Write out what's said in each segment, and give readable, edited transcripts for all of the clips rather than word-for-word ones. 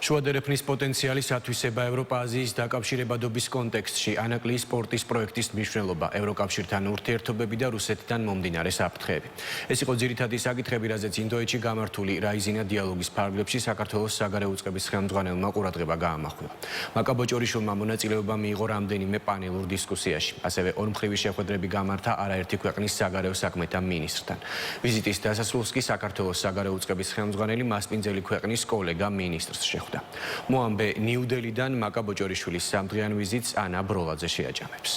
შუადერეფნის პოტენციალის ათვისება ევროპა-აზიის დაკავშირებადობის კონტექსტში, ანაკლიის სპორტის პროექტის მნიშვნელობა, ევროკავშირთან ურთიერთობები და რუსეთთან მომდინარე საფრთხეები. ეს იყო ძირითადი საკითხები, რაზეც ინდოეთში გამართული რაიზინა დიალოგის ფარგლებში საქართველოს საგარეო უწყების ხელმძღვანელმა ყურადღება გაამახვილა. მაკა ბოჭორიშვილმა მონაწილეობა მიიღო რამდენიმე პანელურ დისკუსიაში. ასევე ორმხრივი შეხვედრები გამართა არაერთი ქვეყნის საგარეო საქმეთა მინისტრთან. ვიზიტის დასასრულს კი საქართველოს საგარეო უწყების ხელმძღვანელი მასპინძელი ქვეყნის კოლეგა მინისტრს შეხვდა. მოამბე ნიუ-დელიდან მაკა ბოჭორიშვილის სამდღიან ვიზიტს ანა ბროლაძე შეაჯამებს.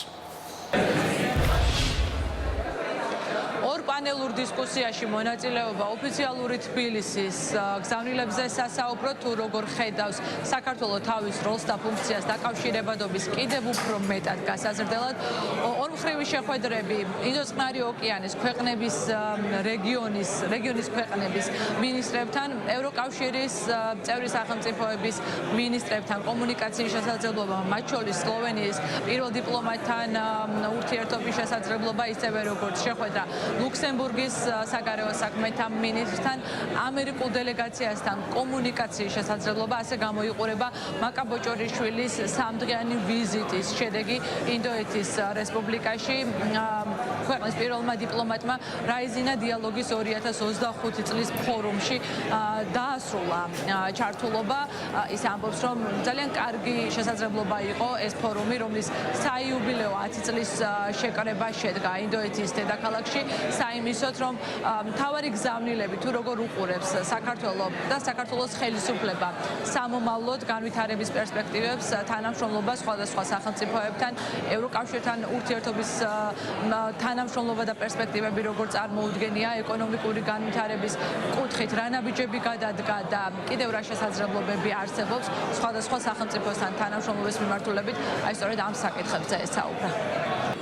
პანელურ დისკუსიაში მონაწილეობა ოფიციალური თბილისის გზავნილებზე სასაუბრო თუ როგორ ხედავს საქართველოს თავის როლს და ფუნქციას დაკავშირებადობის კიდევ უფრო მეტად გასაზრდელად ორმხრივი შეხვედრები ინდოწყნარი ოკეანის ქვეყნების რეგიონის ქვეყნების მინისტრებთან ევროკავშირის წევრი სახელმწიფოების მინისტრებთან კომუნიკაციის შესაძლებლობა მათ შორის სლოვენიის პირველ დიპლომატთან ურთიერთობის შესაძლებლობა ისევე როგორც შეხვედრა ლუქსემბურგის საგარეო საქმეთა მინისტრთან ამერიკულ დელეგაციასთან კომუნიკაციის შესაძლებლობა ასე გამოიყურება მაკა ბოჭორიშვილის სამდღიანი ვიზიტის შედეგი ინდოეთის რესპუბლიკაში ქვეყნის პირველმა დიპლომატმა რაიზინა დიალოგის 2025 წლის ფორუმში დაასრულა ჩართულობა ის ამბობს რომ ძალიან კარგი შესაძლებლობა იყო ეს ფორუმი რომლის საიუბილეო 10 წლის შეკრება შედგა ინდოეთის დედაქალაქში საიმისოთ რომ მთავარი გზავნილები თუ როგორ უყურებს საქართველოს და საქართველოს ხელისუფლება სამომავლოდ განვითარების პერსპექტივებს თანამშრომლობა სხვადასხვა სახელმწიფოებთან ევროკავშირთან ურთიერთობის თანამშრომლობა და პერსპექტივები როგორ წარმოუდგენია ეკონომიკური განვითარების კუთხით რა ნაბიჯები გადადგა და კიდევ რა შესაძლებლობები არსებობს სხვადასხვა სახელმწიფოსთან თანამშრომლობის მიმართულებით აი სწორედ ამ საკითხებზე ესაუბრა.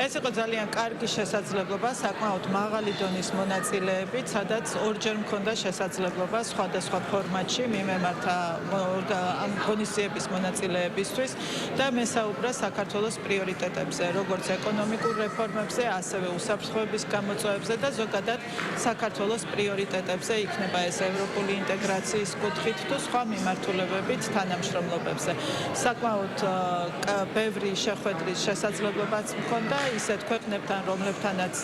ეს იყო ძალიან კარგი შესაძლებლობა საკმაოდ მაღალი დონის მონაწილეებით, სადაც ორჯერ მქონდა შესაძლებლობა სხვადასხვა ფორმატში მიმემართა ამ ღონისძიების მონაწილეებისთვის და მესაუბრა საქართველოს პრიორიტეტებზე, როგორც ეკონომიკურ რეფორმებზე, ასევე უსაფრთხოების გამოწვევებზე და ზოგადად საქართველოს პრიორიტეტებზე, იქნება ეს ევროპული ინტეგრაციის კუთხით თუ სხვა მიმართულებებით თანამშრომლობებზე. საკმაოდ ბევრი შეხვედრის შესაძლებლობაც მქონდა ისეთ ქვეყნებთან, რომლებთანაც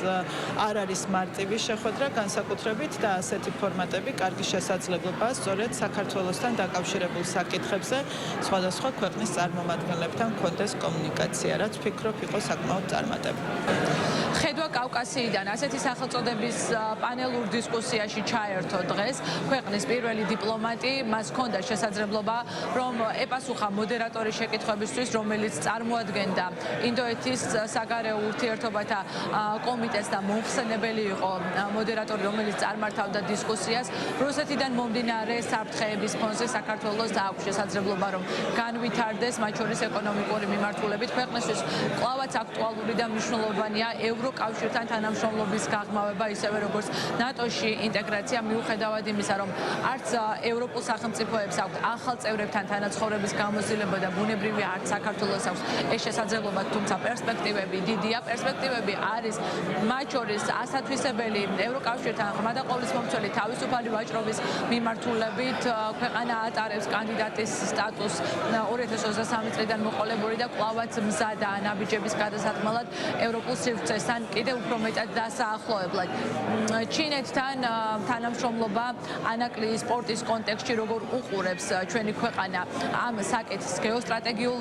არ არის მარტივი შეხვედრა განსაკუთრებით და ასეთი ფორმატები კარგი შესაძლებლობაა სწორედ საქართველოსთან დაკავშირებულ საკითხებზე სხვადასხვა ქვეყნის წარმომადგენლებთან კონდეს კომუნიკაცია, რაც ვფიქრობ იყო საკმაოდ წარმატებული. ხედვა კავკასიიდან ასეთი სახელწოდების პანელურ დისკუსიაში ჩაერთო დღეს ქვეყნის პირველი დიპლომატი, მას ჰქონდა შესაძლებლობა რომ ეპასუხა მოდერატორის შეკითხვებისთვის, რომელიც წარმოადგენდა ინდოეთის საგარეო ურთიერთობათა კომიტეტს და მომხსენებელი იყო მოდერატორი, რომელიც წარმართავდა დისკუსიას. რუსეთიდან მომდინარე საფრთხეების ფონზე საქართველოს აქვს შესაძლებლობა რომ განვითარდეს, მათ შორის ეკონომიკური მიმართულებით ქვეყნისთვის კვლავაც აქტუალური და მნიშვნელოვანია ევროკავშირთან თანამშრომლობის გაღრმავება, ისევე როგორც ნატოში ინტეგრაცია მიუხედავად იმისა, რომ არც ევროპულ სახელმწიფოებს აქვს ახალ წევრებთან თანაცხოვრების გამოცდილება და ბუნებრივი არც საქართველოს აქვს ეს შესაძლებლობა, თუმცა პერსპექტივები დიდია, პერსპექტივები არის მათ შორის ასათვისებელი ევროკავშირთან ღრმა და ყოვლისმომცველი თავისუფალი ვაჭრობის მიმართულებით ქვეყანა ატარებს კანდიდატის სტატუსს 2023 წლიდან მოყოლებული და კვლავაც მზადაა ნაბიჯების გადასატმალად ევროპულ სივრცესთან კიდევ უფრო მეტად დასაახლოებლად. ჩინეთთან თანამშრომლობა ანაკლიის სპორტის კონტექსტში როგორ უყურებს ჩვენი ქვეყანა ამ საკითხს გეოსტრატეგიულ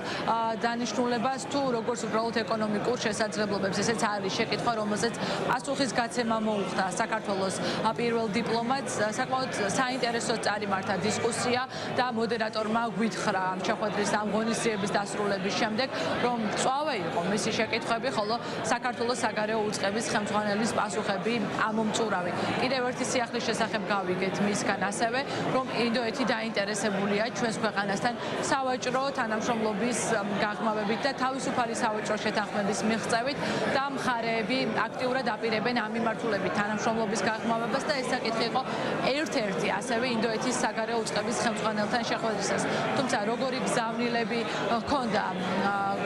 დანიშნულებას თუ როგორც უბრალოდ ეკონომიკურ შესაძლებლობებს. ესეც არის შეკითხვა, რომელზეც პასუხის გაცემა მოუხდა საქართველოს პირველ დიპლომატს. საკმაოდ საინტერესო წარიმართა დისკუსია და მოდერატორმა გვითხრა ამ შეხვედრის ამ ღონისძიების დასრულების შემდეგ, რომ წვავე იყო მისი შეკითხვები, ხოლო საქართველოს საგარეო უწყების ხელმძღვანელის პასუხები ამომწურავი. კიდევ ერთი სიახლის შესახებ გავიგეთ მისგან ასევე, რომ ინდოეთი დაინტერესებულია ჩვენს ქვეყანასთან სავაჭრო თანამშრომლობის გაღრმავებით და თავისუფალი სავაჭრო შეთანხმების მიღწევით და მხარეები აქტიურად აპირებენ ამ მიმართულებით თანამშრომლობის გაღრმავებას და ეს საკითხი იყო ერთ-ერთი ასევე ინდოეთის საგარეო უწყების ხელმძღვანელთან შეხვედრისას. თუმცა როგორი გზავნილები ჰქონდა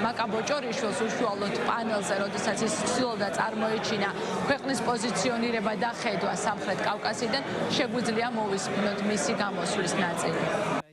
მაკა ბოჭორიშვილს უშუალოდ პანელზე, როდესაც ის ცდილობდა წარმოეჩინა ქვეყნის პოზიციონირება და ხედვა სამხრეთ კავკასიიდან, შეგვიძლია მოვისმინოთ მისი გამოსვლის ნაწილი.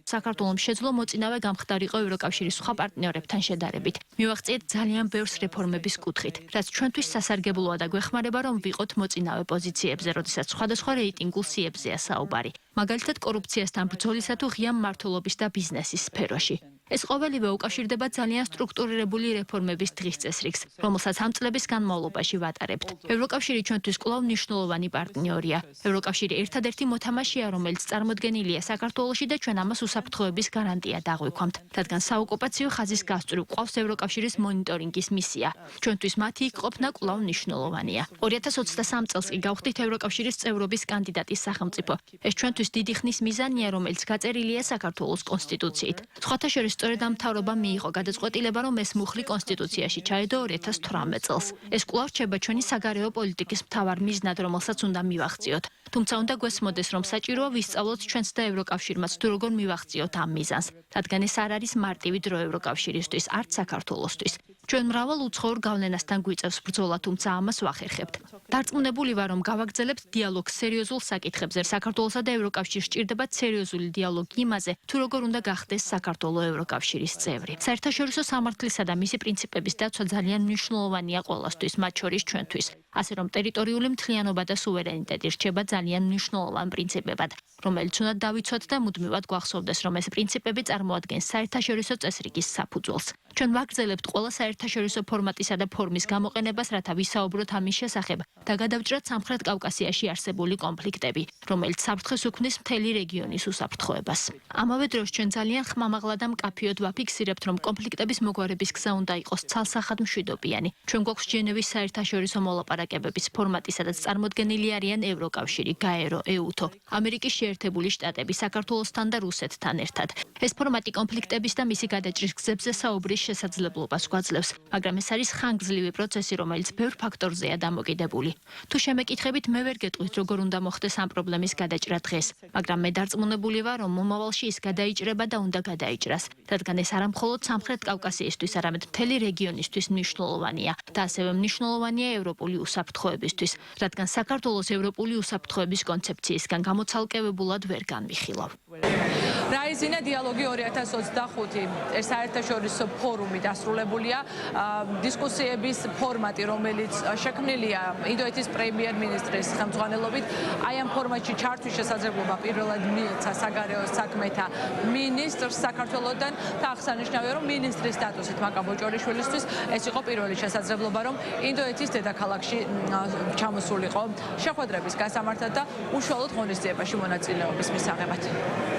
საქართველოს შეძლო მოწინავე გამხდარიყო ევროკავშირის სხვა პარტნიორებთან შედარებით. მივაღწიეთ ძალიან ბევრს რეფორმების კუთხით, რაც ჩვენთვის სასარგებლოა და გვეხმარება რომ ვიყოთ მოწინავე პოზიციებზე, როდესაც სხვადასხვა რეიტინგულ სიებზეა საუბარი. მაგალითად კორუფციასთან ბრძოლისა თუ ღია მმართველობის და ბიზნესის სფეროში. ეს ყოველივე უკავშირდება ძალიან სტრუქტურირებული რეფორმების დღის წესრიგს, რომელსაც ამ წლების განმავლობაში ვატარებთ. ევროკავშირი ჩვენთვის კვლავ მნიშვნელოვანი პარტნიორია. ევროკავშირი ერთადერთი მოთამაშეა, რომელიც წარმოდგენილია საქართველოში და ჩვენ ამას უსაფრთხოების გარანტია დაღვიქვამთ, რადგან საოკუპაციო ხაზის გასწვრივ ყავს ევროკავშირის მონიტორინგის მისია. ჩვენთვის მათი იქ ყოფნა კვლავ მნიშვნელოვანია. 2023 წელს კი გავხდით ევროკავშირის წევრობის კანდიდატის სახელმწიფო. ეს ჩვენთვის დიდი ხნის მიზანია, რომელიც გაწერილია საქართველოს კონსტიტუციით. სხვათა შორის სწორედ ამ მთავრობა მიიღო გადაწყვეტილება, რომ ეს მუხლი კონსტიტუციაში ჩაედო 2018 წელს. ეს კვლავ რჩება ჩვენი საგარეო პოლიტიკის მთავარ მიზნად, რომელსაც უნდა მივახციოთ. თუმცა უნდა გვესმოდეს, რომ საჭიროა ვისწავლოთ ჩვენს და ევროკავშირმაც თუ როგორ მივახციოთ ამ მიზანს, რადგან ეს არ არის მარტივი დრო ევროკავშირისთვის, არც საქართველოსთვის. ჩვენ მრავალ უცხოურ გავლენასთან გვიწევს ბრძოლა, თუმცა ამას ვახერხებთ. დარწმუნებული ვარ, რომ გავაგრძელებთ დიალოგს სერიოზულ საკითხებზე. საქართველოსა და ევროკავშირს სჭირდებათ სერიოზული დიალოგი იმაზე, თუ როგორ უნდა გახდეს საქართველო ევროკავშირის წევრი. საერთაშორისო სამართლისა და მისი პრინციპების დაცვა ძალიან მნიშვნელოვანია ყველასთვის, მათ შორის ჩვენთვის. ასე რომ ტერიტორიული მთლიანობა და სუვერენიტეტი რჩება ძალიან მნიშვნელოვან პრინციპებად, რომელიც უნდა დავიცვათ და მუდმივად გვახსოვდეს, რომ ეს პრინციპები წარმოადგენს საერთაშორისო წესრიგის საფუძველს. ჩვენ ვაგრძელებთ ყველა საერთაშორისო ფორმატისა და ფორმის გამოყენებას, რათა ვისაუბროთ ამის შესახებ და გადავჭრათ სამხრეთ კავკასიაში არსებული კონფლიქტები, რომელიც საფრთხეს უქმნის მთელი რეგიონის უსაფრთხოებას. ამავე დროს ჩვენ ძალიან ხმამაღლა და მკაფიოდ ვაფიქსირებთ, რომ კონფლიქტების მოგვარების გზა უნდა იყოს ცალსახად მშვიდობიანი. ჩვენ გვაქვს ჟენევის საერთაშორისო მოლაპარაკებების ფორმატი, სადაც წარმოდგენილი არიან ევროკავშირი, გაერო, ეუთო, ამერიკის შეერთებული შტატები, საქართველოსთან და რუსეთთან ერთად. ეს ფორმატი კონფლიქტების და მისი გადაჭრის გზებზე საუბრის შესაძლებლობას გვაძლევს, მაგრამ ეს არის ხანგრძლივი პროცესი, რომელიც ბევრ ფაქტორზეა დამოკიდებული. თუ შემეკითხებით, მე ვერ გეტყვით, როგორ უნდა მოხდეს ამ პრობლემის გადაჭრა დღეს, მაგრამ მე დარწმუნებული ვარ, რომ მომავალში ის გადაიჭრება და უნდა გადაიჭრას, რადგან ეს არა მხოლოდ სამხრეთ კავკასიისთვის, არამედ მთელი რეგიონისთვის მნიშვნელოვანია და ასევე მნიშვნელოვანია ევროპული უსაფრთხოებისთვის, რადგან საქართველოს ევროპული უსაფრთხოების კონცეფციისგან გამოცალკევებულად ვერ განვიხილავ. რაიზინა დიალოგი 2025 ეს საერთაშორისო ფორუმი დასრულებულია. დისკუსიების ფორმატი, რომელიც შექმნილია ინდოეთის პრემიერ-მინისტრის ხელმძღვანელობით, აი ამ ფორმატში ჩართვის შესაძლებლობა პირველად მიეცა საგარეო საქმეთა მინისტრს საქართველოსთან და აღსანიშნავია, რომ მინისტრის სტატუსით მაკა ბოჭორიშვილისთვის ეს იყო პირველი შესაძლებლობა, რომ ინდოეთის დედაქალაქში ჩამოსულიყო შეხვედრების გასამართად და უშუალოდ ღონისძიებაში მონაწილეობის მისაღებად.